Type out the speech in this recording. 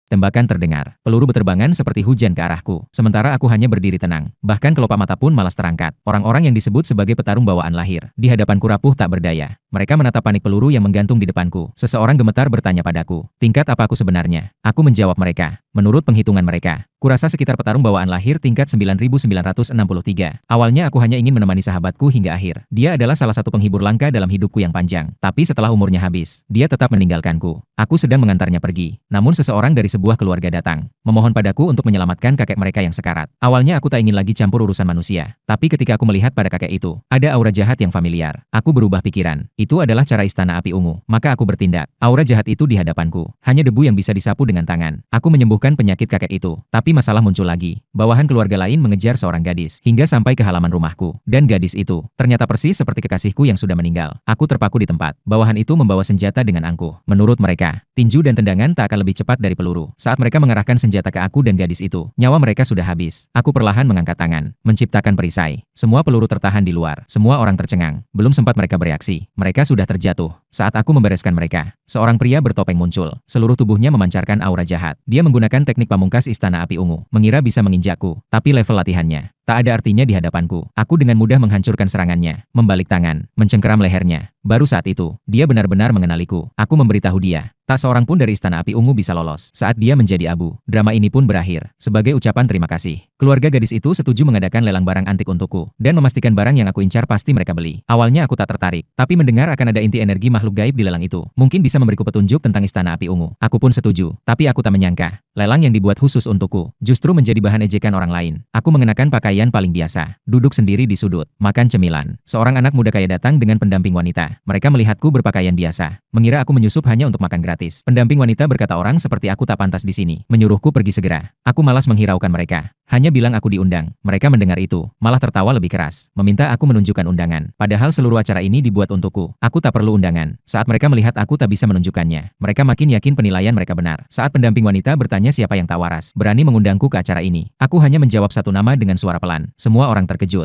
Tembakan terdengar. Peluru berterbangan seperti hujan ke arahku. Sementara aku hanya berdiri tenang. Bahkan kelopak mata pun malas terangkat. Orang-orang yang disebut sebagai petarung bawaan lahir. Di hadapanku rapuh tak berdaya. Mereka menatap panik peluru yang menggantung di depanku. Seseorang gemetar bertanya padaku, tingkat apa aku sebenarnya? Aku menjawab mereka. Menurut penghitungan mereka, kurasa sekitar petarung bawaan lahir tingkat 9963. Awalnya aku hanya ingin menemani sahabatku hingga akhir. Dia adalah salah satu penghibur langka dalam hidupku yang panjang. Tapi setelah umurnya habis, dia tetap meninggalkanku. Aku sedang mengantarnya pergi. Namun seseorang dari sebuah keluarga datang, memohon padaku untuk menyelamatkan kakek mereka yang sekarat. Awalnya aku tak ingin lagi campur urusan manusia. Tapi ketika aku melihat pada kakek itu, ada aura jahat yang familiar. Aku berubah pikiran. Itu adalah cara istana api ungu. Maka aku bertindak. Aura jahat itu di hadapanku. Hanya debu yang bisa disapu dengan tangan. Aku menyembuhkan penyakit kakek itu. Tapi masalah muncul lagi. Bawahan keluarga lain mengejar seorang gadis. Hingga sampai ke halaman rumahku. Dan gadis itu, ternyata persis seperti kekasihku yang sudah meninggal. Aku terpaku di tempat. Bawahan itu membawa senjata dengan angkuh. Menurut mereka, tinju dan tendangan tak akan lebih cepat dari peluru. Saat mereka mengarahkan senjata ke aku dan gadis itu, nyawa mereka sudah habis. Aku perlahan mengangkat tangan, menciptakan perisai. Semua peluru tertahan di luar. Semua orang tercengang. Belum sempat mereka bereaksi. Mereka sudah terjatuh. Saat aku membereskan mereka, seorang pria bertopeng muncul. Seluruh tubuhnya memancarkan aura jahat. Dia menggunakan teknik pamungkas istana api ungu. Mengira bisa menginjakku, tapi level latihannya tak ada artinya di hadapanku. Aku dengan mudah menghancurkan serangannya, membalik tangan, mencengkeram lehernya. Baru saat itu, dia benar-benar mengenaliku. Aku memberitahu dia, tak seorang pun dari istana api ungu bisa lolos. Saat dia menjadi abu, drama ini pun berakhir. Sebagai ucapan terima kasih, keluarga gadis itu setuju mengadakan lelang barang antik untukku, dan memastikan barang yang aku incar pasti mereka beli. Awalnya aku tak tertarik, tapi mendengar akan ada inti energi makhluk gaib di lelang itu, mungkin bisa memberiku petunjuk tentang istana api ungu. Aku pun setuju, tapi aku tak menyangka, lelang yang dibuat khusus untukku, justru menjadi bahan ejekan orang lain. Aku mengenakan pakaian paling biasa, duduk sendiri di sudut, makan cemilan. Seorang anak muda kaya datang dengan pendamping wanita. Mereka melihatku berpakaian biasa, mengira aku menyusup hanya untuk makan gratis. Pendamping wanita berkata orang seperti aku tak pantas di sini, menyuruhku pergi segera. Aku malas menghiraukan mereka, hanya bilang aku diundang. Mereka mendengar itu, malah tertawa lebih keras, meminta aku menunjukkan undangan. Padahal seluruh acara ini dibuat untukku. Aku tak perlu undangan. Saat mereka melihat aku tak bisa menunjukkannya, mereka makin yakin penilaian mereka benar. Saat pendamping wanita bertanya siapa yang tak waras, berani mengundangku ke acara ini, aku hanya menjawab satu nama dengan suara pelan. Semua orang terkejut.